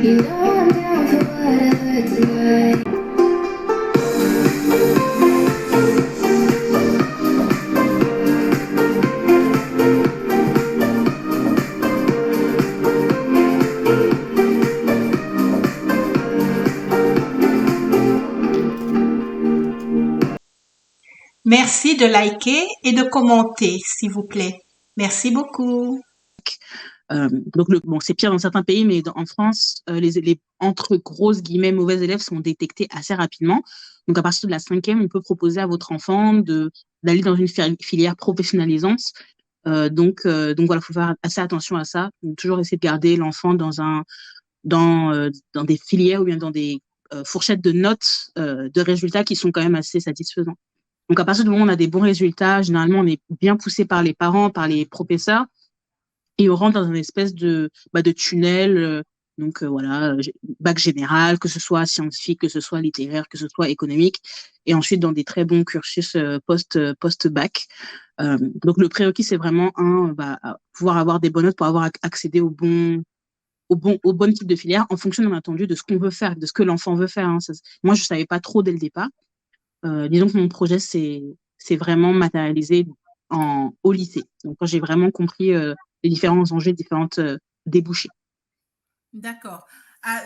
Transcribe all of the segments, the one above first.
You know I'm down for whatever tonight. Merci de liker et de commenter, s'il vous plaît. Merci beaucoup. Donc, bon, c'est pire dans certains pays, mais en France, les entre grosses guillemets mauvais élèves sont détectés assez rapidement. Donc, à partir de la cinquième, on peut proposer à votre enfant d'aller dans une filière professionnalisante. Donc voilà, faut faire assez attention à ça. Donc, toujours essayer de garder l'enfant dans des filières ou bien dans des fourchettes de notes, de résultats qui sont quand même assez satisfaisants. Donc, à partir du moment où on a des bons résultats, généralement, on est bien poussé par les parents, par les professeurs, et on rentre dans une espèce de tunnel. Voilà, bac général, que ce soit scientifique, que ce soit littéraire, que ce soit économique, et ensuite dans des très bons cursus post-bac. Donc le prérequis, c'est vraiment pouvoir avoir des bonnes notes pour avoir accédé au bon type de filière en fonction, bien entendu, de ce qu'on veut faire, de ce que l'enfant veut faire. Hein. Moi, je savais pas trop dès le départ. Disons que mon projet c'est vraiment matérialisé au lycée. Donc, quand j'ai vraiment compris les différents enjeux, différentes débouchés. D'accord.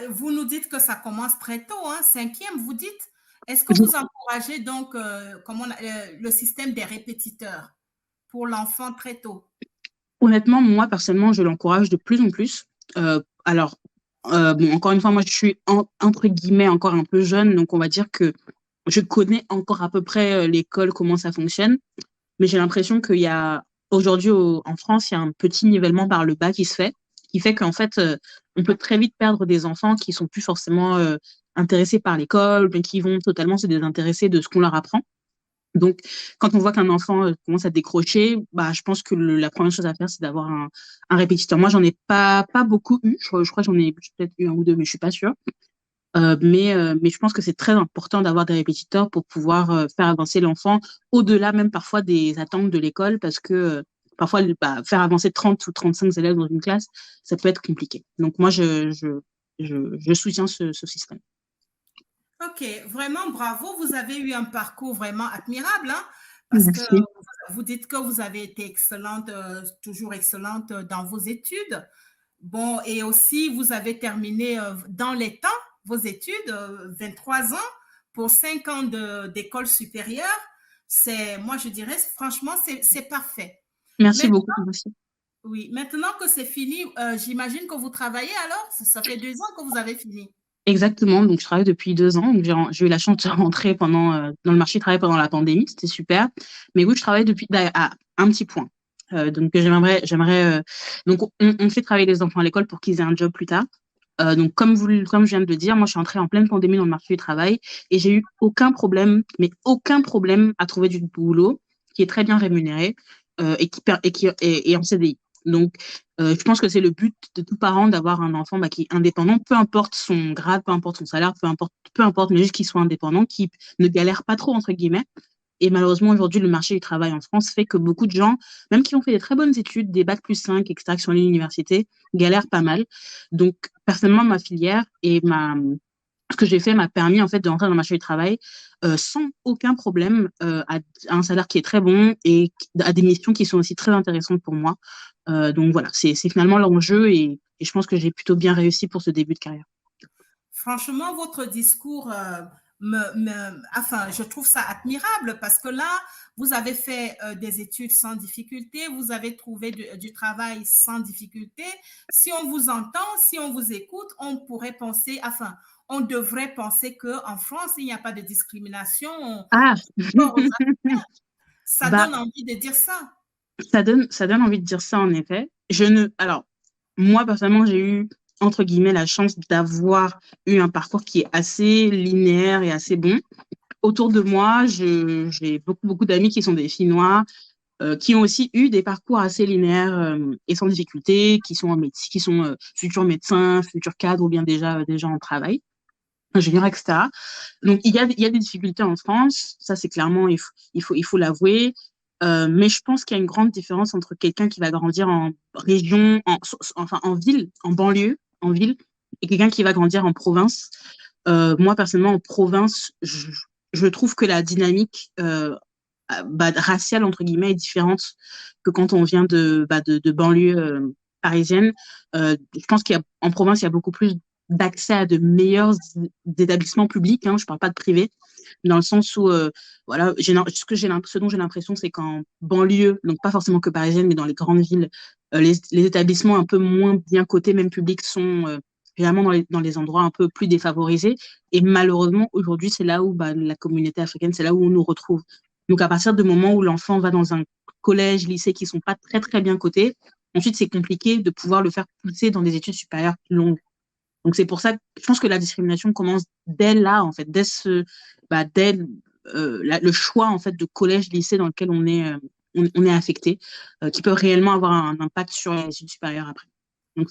Vous nous dites que ça commence très tôt, hein, cinquième, vous dites. Est-ce que vous encouragez donc le système des répétiteurs pour l'enfant très tôt? Honnêtement, moi, personnellement, je l'encourage de plus en plus. Alors, bon, encore une fois, moi, je suis entre guillemets encore un peu jeune, donc on va dire que je connais encore à peu près l'école, comment ça fonctionne. Mais j'ai l'impression qu'il y a aujourd'hui en France, il y a un petit nivellement par le bas qui fait qu'en fait, on peut très vite perdre des enfants qui sont plus forcément intéressés par l'école, mais qui vont totalement se désintéresser de ce qu'on leur apprend. Donc, quand on voit qu'un enfant commence à décrocher, bah, je pense que la première chose à faire, c'est d'avoir un répétiteur. Moi, j'en ai pas beaucoup eu. Je crois que j'en ai peut-être eu un ou deux, mais je suis pas sûre. Mais je pense que c'est très important d'avoir des répétiteurs pour pouvoir faire avancer l'enfant au-delà même parfois des attentes de l'école parce que parfois faire avancer 30 ou 35 élèves dans une classe, ça peut être compliqué. Donc moi, je soutiens ce système. Ok, vraiment bravo, vous avez eu un parcours vraiment admirable, hein, parce que Merci. vous dites que vous avez été excellente, toujours excellente dans vos études. Bon, et aussi, vous avez terminé dans les temps vos études, 23 ans pour 5 ans d'école supérieure. Moi, je dirais, franchement, c'est parfait. Merci beaucoup. Maintenant, Merci. oui, maintenant que c'est fini, j'imagine que vous travaillez alors? Ça fait 2 ans que vous avez fini. Exactement. Donc, je travaille depuis 2 ans. Donc, j'ai eu la chance de rentrer dans le marché du travail pendant la pandémie. C'était super. Mais oui, je travaille depuis à un petit point. Donc, donc, on fait travailler les enfants à l'école pour qu'ils aient un job plus tard. Donc, comme je viens de le dire, moi, je suis entrée en pleine pandémie dans le marché du travail et j'ai eu aucun problème, mais aucun problème à trouver du boulot qui est très bien rémunéré et en CDI. Donc, je pense que c'est le but de tout parent d'avoir un enfant qui est indépendant, peu importe son grade, peu importe son salaire, peu importe, mais juste qu'il soit indépendant, qui ne galère pas trop, entre guillemets. Et malheureusement, aujourd'hui, le marché du travail en France fait que beaucoup de gens, même qui ont fait des très bonnes études, des bac+5, etc., qui sont à l'université, galèrent pas mal. Donc, personnellement, ma filière ce que j'ai fait m'a permis, en fait, de rentrer dans le marché du travail sans aucun problème, à un salaire qui est très bon et à des missions qui sont aussi très intéressantes pour moi. Donc, voilà, c'est finalement l'enjeu et je pense que j'ai plutôt bien réussi pour ce début de carrière. Franchement, votre discours, enfin, je trouve ça admirable parce que là, vous avez fait des études sans difficulté, vous avez trouvé du travail sans difficulté. Si on vous entend, si on vous écoute, on pourrait penser, enfin, on devrait penser qu'en France, il n'y a pas de discrimination Ah, par rapport aux Africains. Ça bah, donne envie de dire ça. ça donne envie de dire ça, en effet. Alors, moi, personnellement, j'ai eu, entre guillemets, la chance d'avoir eu un parcours qui est assez linéaire et assez bon. Autour de moi, j'ai beaucoup d'amis qui sont des filles noires, qui ont aussi eu des parcours assez linéaires et sans difficulté, qui sont en médecine, qui sont futurs médecins, futurs cadres ou bien déjà en travail, ingénieurs, etc. Donc, il y a des difficultés en France, ça c'est clairement, il faut l'avouer. Mais je pense qu'il y a une grande différence entre quelqu'un qui va grandir en région, enfin en ville, en banlieue, en ville, quelqu'un qui va grandir en province, moi, personnellement, en province, je trouve que la dynamique raciale, entre guillemets, est différente que quand on vient de banlieue parisienne. Je pense qu'en province, il y a beaucoup plus d'accès à de meilleurs établissements publics. Hein, je parle pas de privé, dans le sens où, voilà, ce dont j'ai l'impression, c'est qu'en banlieue, donc pas forcément que parisienne, mais dans les grandes villes, les établissements un peu moins bien cotés, même publics, sont généralement dans les endroits un peu plus défavorisés. Et malheureusement, aujourd'hui, c'est là où la communauté africaine, c'est là où on nous retrouve. Donc, à partir du moment où l'enfant va dans un collège, lycée qui sont pas très, très bien cotés, ensuite, c'est compliqué de pouvoir le faire pousser dans des études supérieures plus longues. Donc, c'est pour ça que je pense que la discrimination commence dès là, en fait, dès le choix, en fait, de collège, lycée dans lequel on est affecté, qui peut réellement avoir un impact sur les études supérieures après. Donc,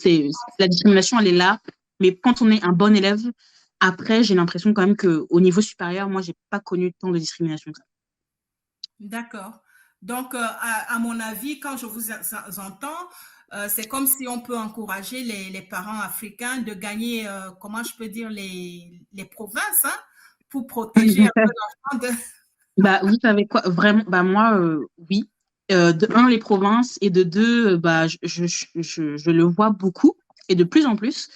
la discrimination, elle est là. Mais quand on est un bon élève, après, j'ai l'impression quand même qu'au niveau supérieur, moi, j'ai pas connu tant de discrimination que ça. D'accord. Donc, à mon avis, quand je vous entends, c'est comme si on peut encourager les parents africains de gagner, comment je peux dire, les provinces, hein, pour protéger un peu l'enfant de... Bah, vous savez quoi, vraiment, bah, moi, oui. De un, les provinces, et de deux, je le vois beaucoup, et de plus en plus.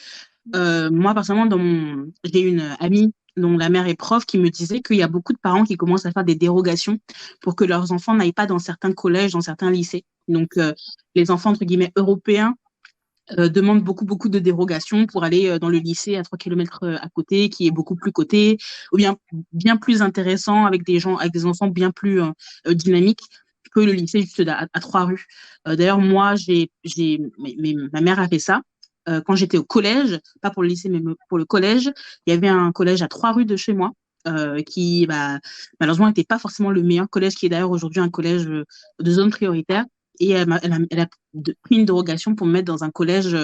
Moi, personnellement, j'ai une amie dont la mère est prof qui me disait qu'il y a beaucoup de parents qui commencent à faire des dérogations pour que leurs enfants n'aillent pas dans certains collèges, dans certains lycées. Donc, les enfants, entre guillemets, européens demandent beaucoup, beaucoup de dérogations pour aller dans le lycée à 3 kilomètres à côté, qui est beaucoup plus coté, ou bien plus intéressant avec avec des enfants bien plus dynamiques que le lycée juste à 3 rues. D'ailleurs, moi, ma mère a fait ça. Quand j'étais au collège, pas pour le lycée, mais pour le collège, il y avait un collège à 3 rues de chez moi, qui malheureusement n'était pas forcément le meilleur collège, qui est d'ailleurs aujourd'hui un collège de zone prioritaire. Et elle a pris une dérogation pour me mettre dans un collège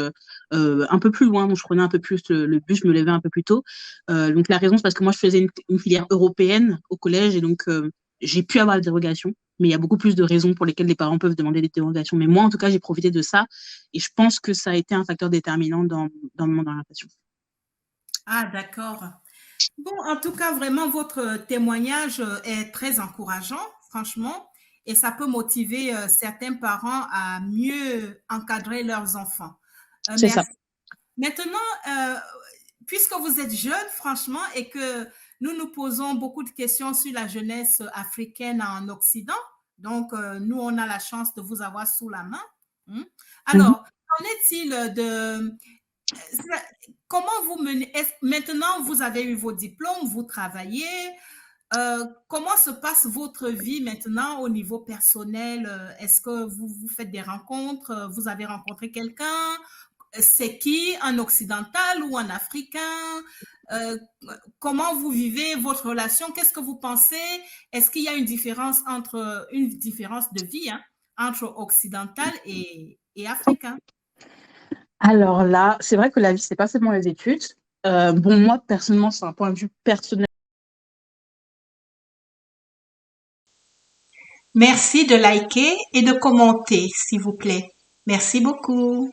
un peu plus loin. Donc, je prenais un peu plus le bus, je me levais un peu plus tôt. Donc, la raison, c'est parce que moi, je faisais une filière européenne au collège et donc j'ai pu avoir la dérogation. Mais il y a beaucoup plus de raisons pour lesquelles les parents peuvent demander des dérogations. Mais moi, en tout cas, j'ai profité de ça et je pense que ça a été un facteur déterminant dans mon orientation. Ah, d'accord. Bon, en tout cas, vraiment, votre témoignage est très encourageant, franchement, et ça peut motiver certains parents à mieux encadrer leurs enfants. C'est ça. Merci. Maintenant, puisque vous êtes jeune, franchement, et que nous nous posons beaucoup de questions sur la jeunesse africaine en Occident, donc nous, on a la chance de vous avoir sous la main. Hein. Mhm. Alors, qu'en est-il de... Comment vous menez... Maintenant, vous avez eu vos diplômes, vous travaillez. Comment se passe votre vie maintenant au niveau personnel? Est-ce que vous faites des rencontres? Vous avez rencontré quelqu'un? C'est qui, un occidental ou un africain? Comment vous vivez votre relation? Qu'est-ce que vous pensez? Est-ce qu'il y a une différence de vie, hein, entre occidental et africain? Alors là, c'est vrai que la vie, c'est pas seulement les études. Bon, moi, personnellement, c'est un point de vue personnel. Merci de liker et de commenter, s'il vous plaît. Merci beaucoup.